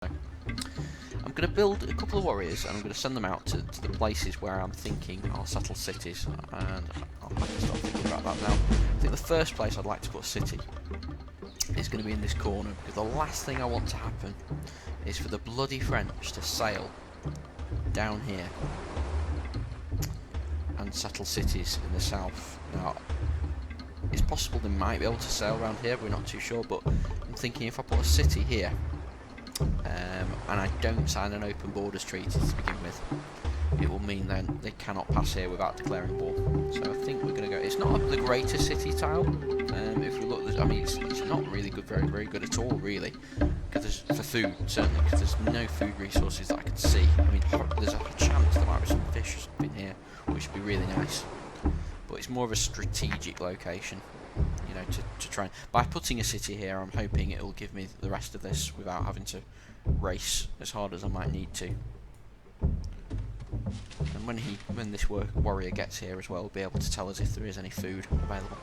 I'm going to build a couple of warriors and I'm going to send them out to the places where I'm thinking I'll settle cities, and I'll have to start thinking about that now. I think the first place I'd like to put a city is going to be in this corner, because the last thing I want to happen is for the bloody French to sail down here and settle cities in the south. Now, it's possible they might be able to sail around here, we're not too sure, but I'm thinking if I put a city here, and I don't sign an open borders treaty to begin with, it will mean then they cannot pass here without declaring war. So I think we're going to go. It's not the greatest city tile. If we look, I mean, it's not really good, very good at all, really. Because for food, certainly, because there's no food resources that I can see. I mean, there's a chance there might be some fish or something here, which would be really nice. But it's more of a strategic location, you know, to try and. By putting a city here, I'm hoping it will give me the rest of this without having to race as hard as I might need to. And when this warrior gets here as well, we'll be able to tell us if there is any food available.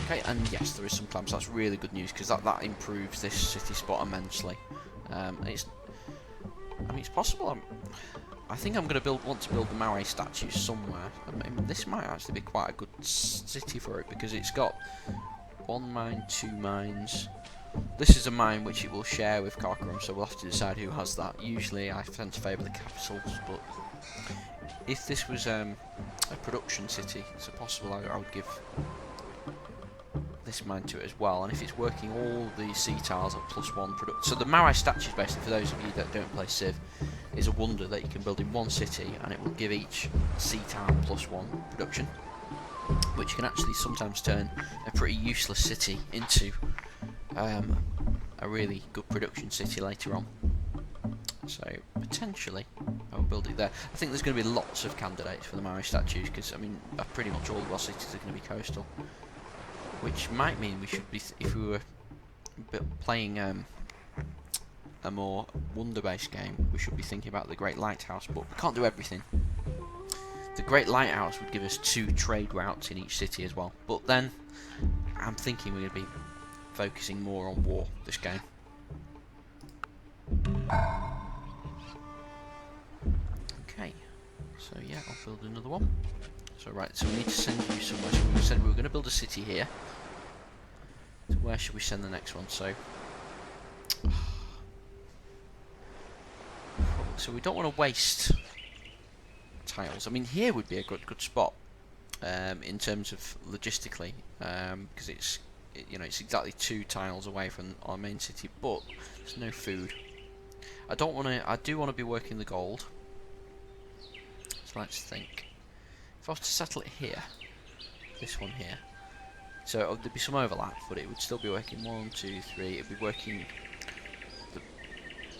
Okay, and yes, there is some clams. That's really good news, because that improves this city spot immensely. It's possible. I think I'm going to want to build the Marais statue somewhere. I mean, this might actually be quite a good city for it, because it's got 1 mine, 2 mines. This is a mine which it will share with Karakorum, so we'll have to decide who has that. Usually I tend to favour the capitals, but if this was a production city, it's possible I would give this mine to it as well. And if it's working all the sea tiles at +1 production, so the Marais statues, basically, for those of you that don't play Civ, is a wonder that you can build in one city, and it will give each sea tile +1 production, which can actually sometimes turn a pretty useless city into a really good production city later on. So potentially I'll build it there. I think there's going to be lots of candidates for the Maori statues, because I mean pretty much all of our cities are going to be coastal, which might mean we should be, if we were playing a more wonder-based game, we should be thinking about the Great Lighthouse, but we can't do everything. The Great Lighthouse would give us 2 trade routes in each city as well, but then I'm thinking we're going to be focusing more on war this game. Okay, so yeah, I'll build another one. So right, so we need to send you somewhere. So we said we were going to build a city here. So where should we send the next one? So we don't want to waste tiles. I mean, here would be a good spot in terms of logistically, because it's exactly 2 tiles away from our main city, but there's no food. I do want to be working the gold. So let's think. If I was to settle it here, this one here, so there'd be some overlap, but it would still be working 1, 2, 3. It'd be working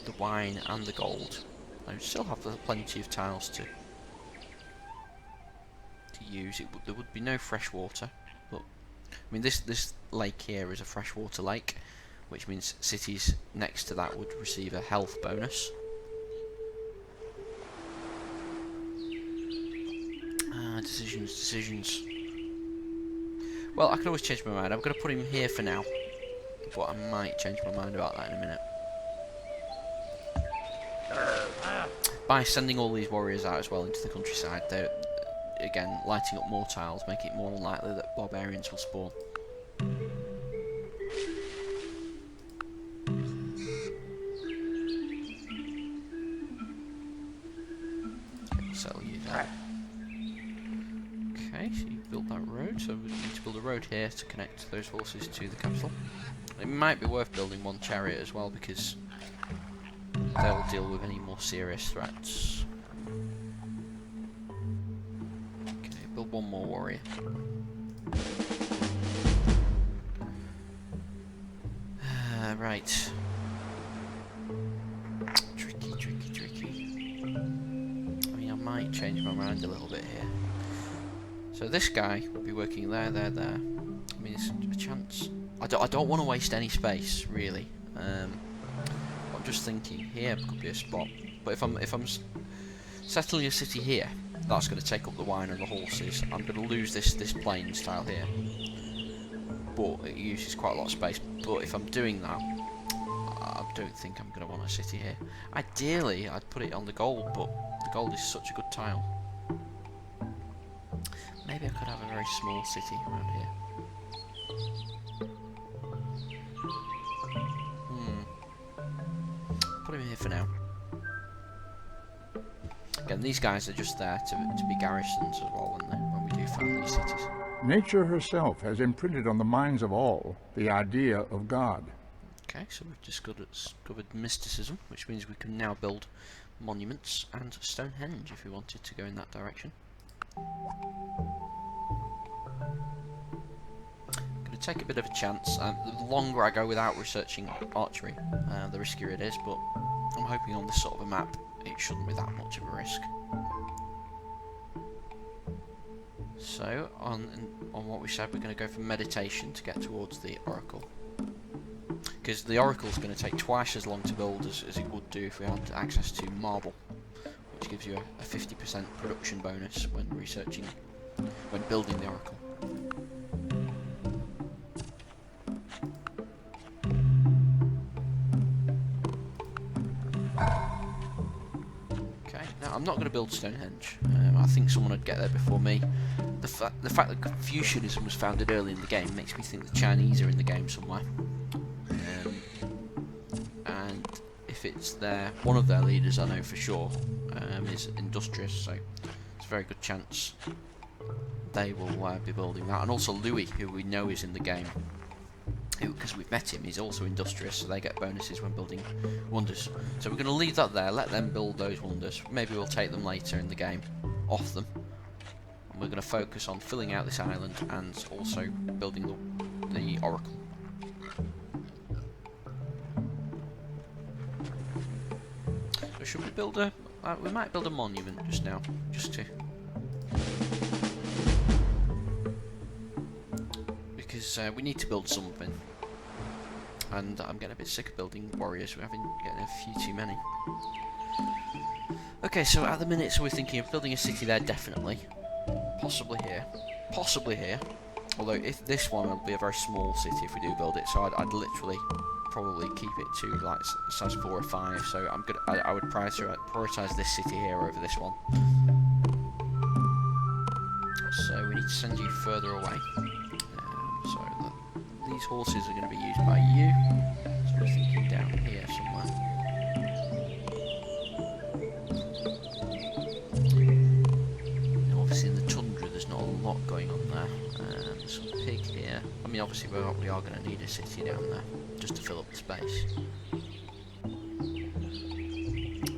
the wine and the gold. I would still have plenty of tiles to use. There would be no fresh water, but I mean this lake here is a freshwater lake, which means cities next to that would receive a health bonus. Decisions. Well, I can always change my mind. I'm going to put him here for now, but I might change my mind about that in a minute. By sending all these warriors out as well into the countryside, they're again lighting up more tiles, making it more unlikely that barbarians will spawn. Settle you there. Okay, so you've built that road, so we need to build a road here to connect those horses to the capital. It might be worth building 1 chariot as well, because they'll deal with any more serious threats. Okay, build 1 more warrior. Right. Tricky. I mean, I might change my mind a little bit here. So this guy will be working there. I mean, it's a chance. I don't want to waste any space, really. I'm just thinking here could be a spot. But if I'm settling a city here, that's going to take up the wine and the horses. I'm going to lose this plains tile here. but it uses quite a lot of space. But if I'm doing that, I don't think I'm going to want a city here. Ideally, I'd put it on the gold, but the gold is such a good tile. Maybe I could have a very small city around here. Put him here for now. Again, these guys are just there to be garrisons as well when we do found these cities. Nature herself has imprinted on the minds of all the idea of God. Okay, so we've discovered mysticism, which means we can now build monuments and Stonehenge if we wanted to go in that direction. Going to take a bit of a chance. The longer I go without researching archery, the riskier it is, but I'm hoping on this sort of a map it shouldn't be that much of a risk. So, on what we said, we're going to go for meditation to get towards the oracle. Because the oracle is going to take twice as long to build as it would do if we had access to marble, which gives you a 50% production bonus when building the oracle. Okay, now I'm not going to build Stonehenge. I think someone would get there before me. The fact that Confucianism was founded early in the game makes me think the Chinese are in the game somewhere. And if it's one of their leaders, I know for sure, is industrious, so it's a very good chance they will be building that. And also Louis, who we know is in the game, because we've met him, he's also industrious, so they get bonuses when building wonders. So we're going to leave that there, let them build those wonders. Maybe we'll take them later in the game off them. And we're going to focus on filling out this island and also building the oracle. So should we build we might build a monument just now, just to... Because we need to build something. And I'm getting a bit sick of building warriors, we're getting a few too many. Okay, so at the minute, we're thinking of building a city there, definitely. Possibly here. Although if this one will be a very small city if we do build it, so I'd literally probably keep it to like size 4 or 5. So I would prioritize this city here over this one. So we need to send you further away. These horses are going to be used by you. So we're thinking down here somewhere. Now obviously in the tundra there's not a lot going on there. There's some pig here. I mean obviously we are going to need a city down there just to fill up the space.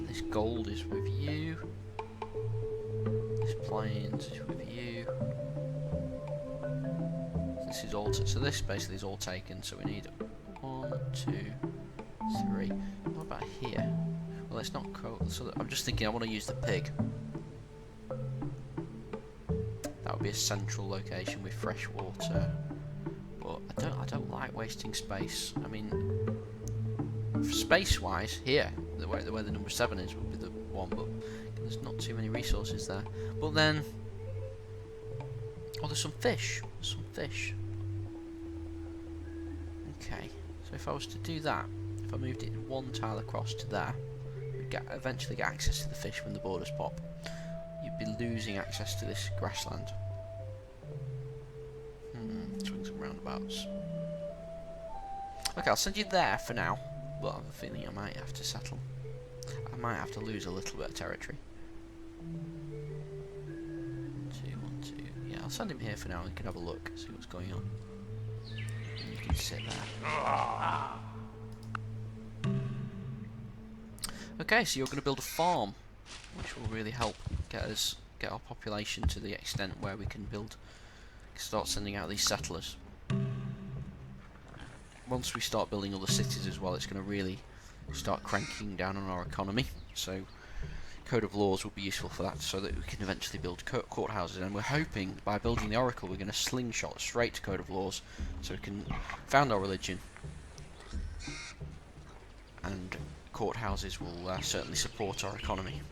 This gold is with you. This plains is with you. This is all so this basically is all taken, so we need 1, 2, 3. What about here? Well, it's not cold, so I'm just thinking I want to use the pig. That would be a central location with fresh water, but I don't like wasting space. I mean, space-wise, here where the number 7 is would be the one, but there's not too many resources there. But then, oh, there's some fish. Okay, so if I was to do that, if I moved it 1 tile across to there, we'd eventually get access to the fish when the borders pop. You'd be losing access to this grassland. Swings and roundabouts. Okay, I'll send you there for now, but I have a feeling I might have to settle. I might have to lose a little bit of territory. 1, 2, 1, 2. Yeah, I'll send him here for now and you can have a look, see what's going on. You can sit there. Okay, so you're going to build a farm, which will really help get our population to the extent where we can start sending out these settlers. Once we start building other cities as well, it's going to really start cranking down on our economy. So Code of Laws will be useful for that, so that we can eventually build courthouses. And we're hoping by building the Oracle we're going to slingshot straight to Code of Laws, so we can found our religion, and courthouses will certainly support our economy.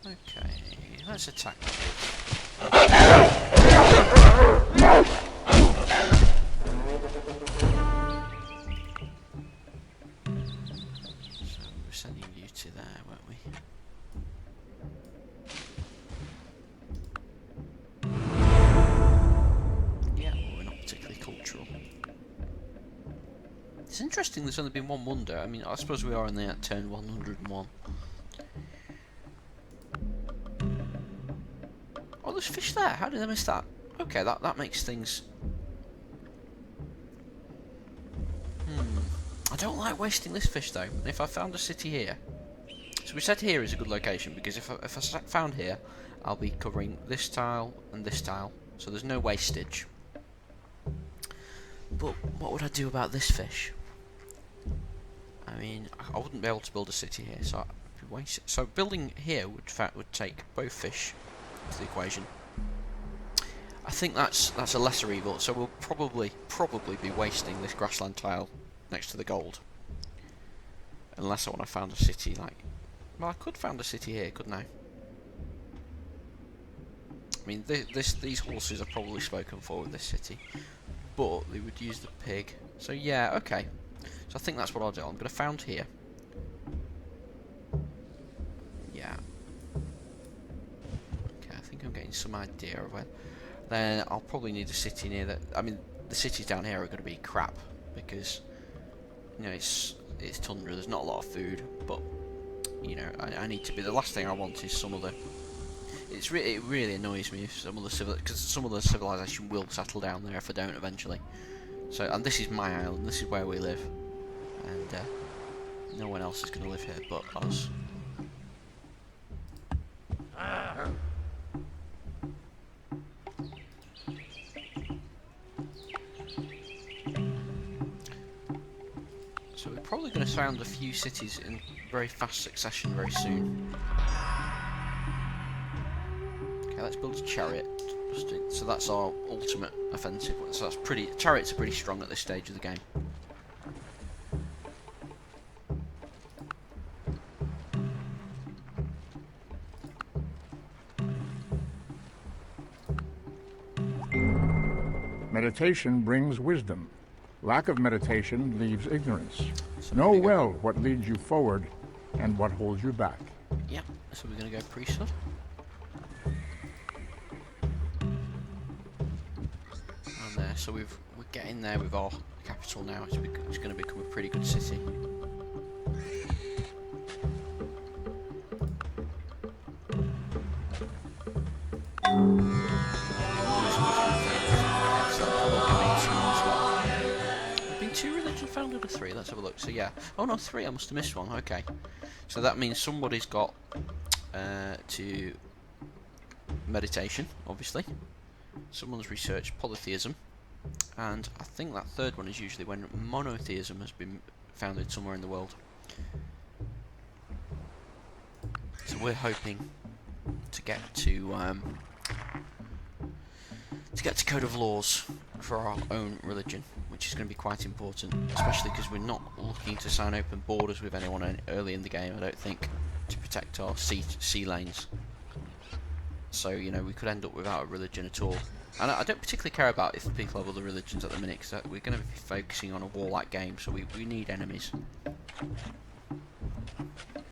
Okay, let's attack. It's interesting there's only been one wonder. I mean, I suppose we are only at turn 101. Oh, there's fish there. How did I miss that? Okay, that makes things... I don't like wasting this fish, though. If I found a city here... So we said here is a good location, because if I found here, I'll be covering this tile and this tile. So there's no wastage. But what would I do about this fish? I mean, I wouldn't be able to build a city here, so I'd be wasting. So building here would take both fish to the equation. I think that's a lesser evil. So we'll probably be wasting this grassland tile next to the gold, unless I want to found a city like. Well, I could found a city here, couldn't I? I mean, these horses are probably spoken for with this city, but they would use the pig. So yeah, okay. So I think that's what I'll do. I'm going to found here. Yeah. Okay, I think I'm getting some idea of where. Then I'll probably need a city near that. I mean, the cities down here are going to be crap because, you know, it's tundra. There's not a lot of food, but you know, I need to be. The last thing I want is some of the. It really annoys me if some of the because some of the civilization will settle down there if I don't eventually. So, and this is my island. This is where we live, and no one else is going to live here but us. So we're probably going to found a few cities in very fast succession very soon. Okay, let's build a chariot. So that's our ultimate offensive one. So that's pretty. Chariots are pretty strong at this stage of the game. Meditation brings wisdom. Lack of meditation leaves ignorance. So Know well what leads you forward and what holds you back. Yeah, so we're going to go priesthood. And there, so we're getting there with our capital now. It's going to become a pretty good city. Two religion founded or three? Let's have a look. So yeah. Oh no, three. I must have missed one. Okay. So that means somebody's got to meditation, obviously. Someone's researched polytheism, and I think that third one is usually when monotheism has been founded somewhere in the world. So we're hoping to get to code of laws for our own religion, which is going to be quite important, especially because we're not looking to sign open borders with anyone early in the game, I don't think, to protect our sea lanes. So, you know, we could end up without a religion at all. And I don't particularly care about if people have other religions at the minute, because we're going to be focusing on a warlike game, so we need enemies.